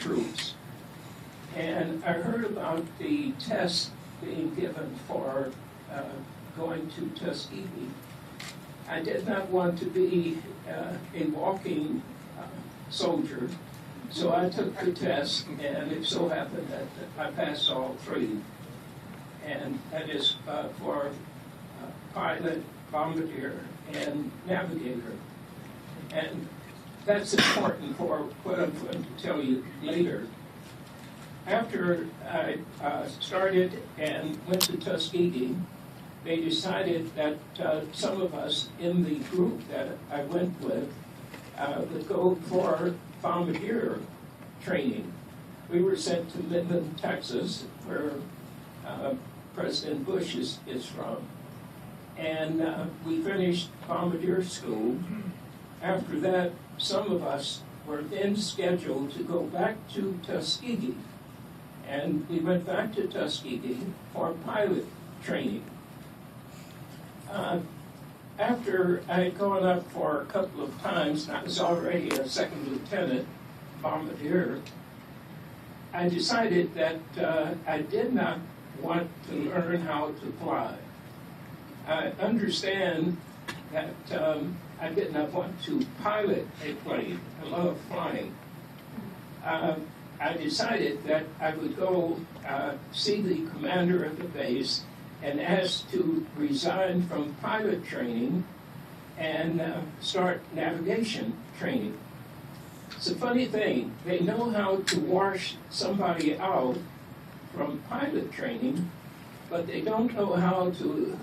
troops. And I heard about the test being given for going to Tuskegee. I did not want to be a walking soldier, so I took the test, and it so happened that I passed all three. And that is for pilot, bombardier, and navigator. And that's important for what I'm going to tell you later. After I started and went to Tuskegee, they decided that some of us in the group that I went with would go for bombardier training. We were sent to Midland, Texas, where President Bush is from. And we finished bombardier school. After that, some of us were then scheduled to go back to Tuskegee. And we went back to Tuskegee for pilot training. After I had gone up for a couple of times, and I was already a second lieutenant bombardier, I decided that I did not want to learn how to fly. I understand that I did not want to pilot a plane. I love flying. I decided that I would go see the commander of the base and ask to resign from pilot training and start navigation training. It's a funny thing. They know how to wash somebody out from pilot training, but they don't know how to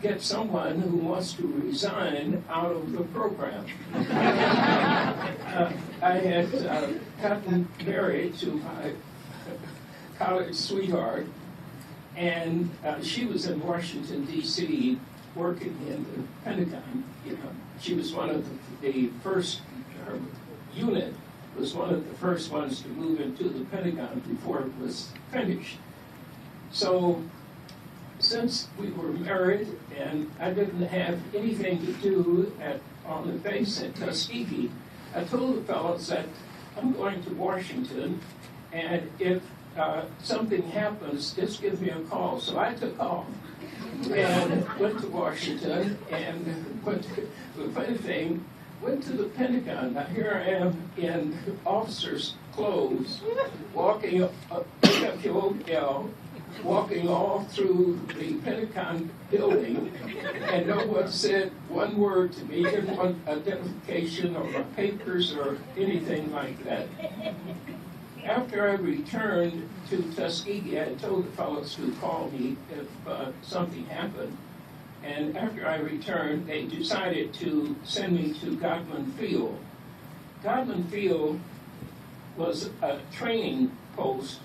get someone who wants to resign out of the program. I had gotten married to my college sweetheart, and she was in Washington, D.C., working in the Pentagon. You know, she was one of the first, her unit was one of the first ones to move into the Pentagon before it was finished. So, since we were married and I didn't have anything to do on the base at Tuskegee, I told the fellows that I'm going to Washington, and if something happens, just give me a call. So I took off and went to Washington, and the funny thing, went to the Pentagon. Now here I am in officer's clothes, walking up WOL, walking all through the Pentagon building, and no one said one word to me, didn't want identification or papers or anything like that. After I returned to Tuskegee, I told the fellows to call me if something happened. And after I returned, they decided to send me to Godman Field. Godman Field was a training post.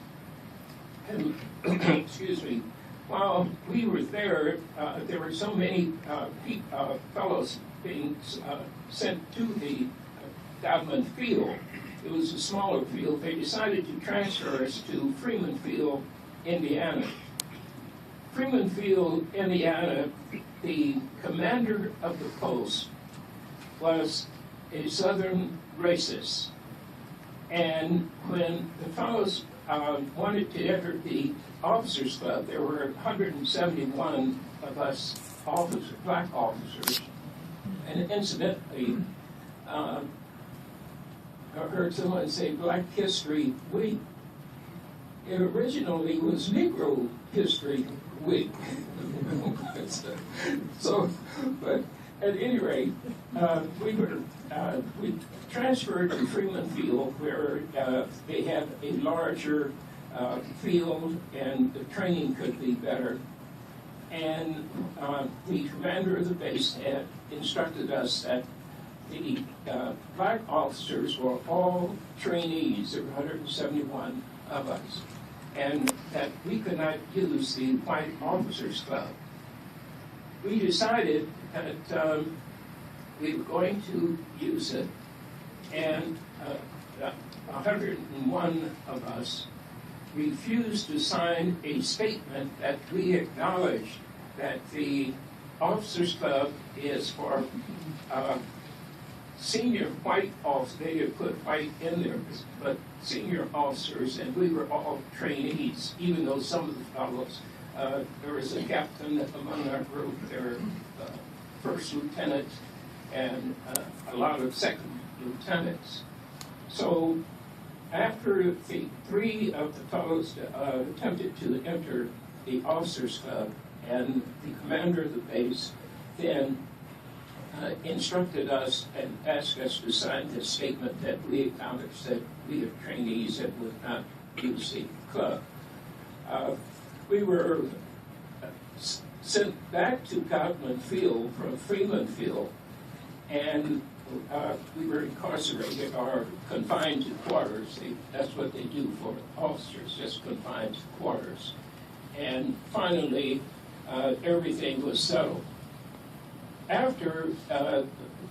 And, excuse me, while we were there, there were so many fellows being sent to the Godman Field. It was a smaller field. They decided to transfer us to Freeman Field, Indiana. Freeman Field, Indiana, the commander of the post was a Southern racist. And when the fellows wanted to enter the officers club, there were 171 of us black officers. And incidentally, I heard someone say Black History Week. It originally was Negro History Week. So, but at any rate, we transferred to Freeman Field, where they had a larger field and the training could be better. And the commander of the base had instructed us that the black officers were all trainees. There were 171 of us, and that we could not use the white officers club. We decided that we were going to use it, and 101 of us refused to sign a statement that we acknowledge that the officers club is for senior white officers, they had put white in there, but senior officers, and we were all trainees, even though some of the fellows, there was a captain among our group, there were first lieutenants, and a lot of second lieutenants. So after the three of the fellows attempted to enter the officers' club, and the commander of the base then instructed us and asked us to sign this statement that we acknowledge that we are trainees that would not use the club. We were sent back to Godman Field from Freeman Field, and we were incarcerated or confined to quarters. That's what they do for officers, just confined to quarters. And finally, everything was settled. After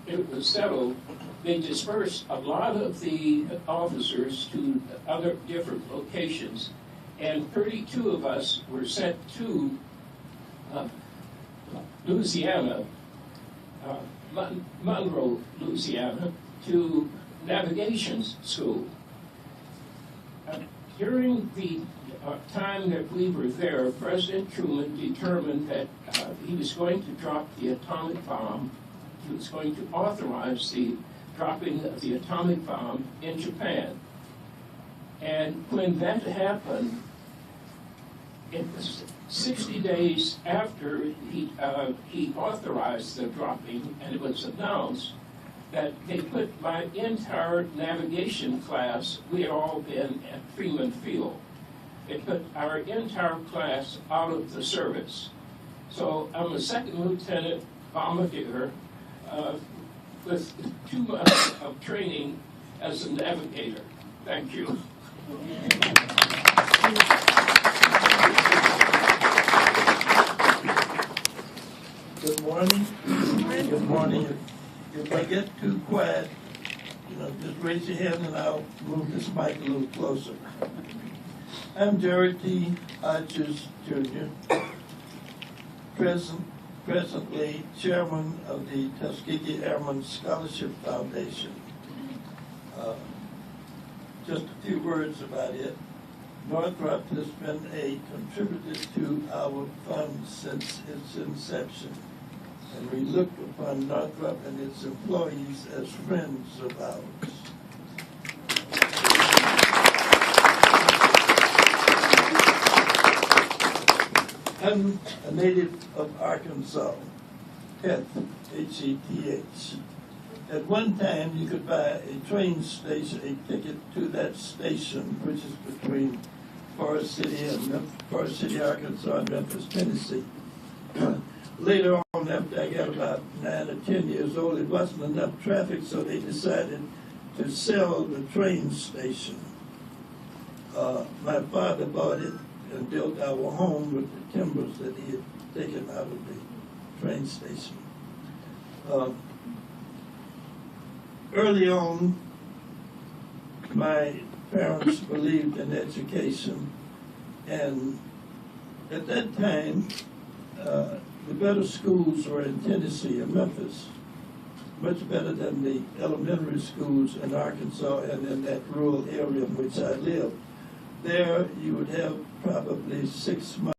it was settled, they dispersed a lot of the officers to other different locations, and 32 of us were sent to Louisiana, Monroe, Louisiana, to navigation school. During the time that we were there, President Truman determined that he was going to drop the atomic bomb. He was going to authorize the dropping of the atomic bomb in Japan. And when that happened, it was 60 days after he authorized the dropping, and it was announced that they put my entire navigation class, we had all been at Freeman Field. They put our entire class out of the service. So I'm a second lieutenant bombardier with 2 months of training as a navigator. Thank you. Good morning. Good morning. If I get too quiet, just raise your hand and I'll move this mic a little closer. I'm Jerry T. Hodges, Jr., presently chairman of the Tuskegee Airmen Scholarship Foundation. Just a few words about it. Northrop has been a contributor to our fund since its inception, and we look upon Northrop and its employees as friends of ours. I'm a native of Arkansas, Heth, H-E-T-H. At one time, you could buy a train station, a ticket to that station, which is between Forest City, Arkansas, and Memphis, Tennessee. Later on, after I got about 9 or 10 years old, it wasn't enough traffic, so they decided to sell the train station. My father bought it and built our home with the timbers that he had taken out of the train station. Early on, my parents believed in education, and at that time, the better schools were in Tennessee and Memphis, much better than the elementary schools in Arkansas and in that rural area in which I lived. There, you would have probably 6 months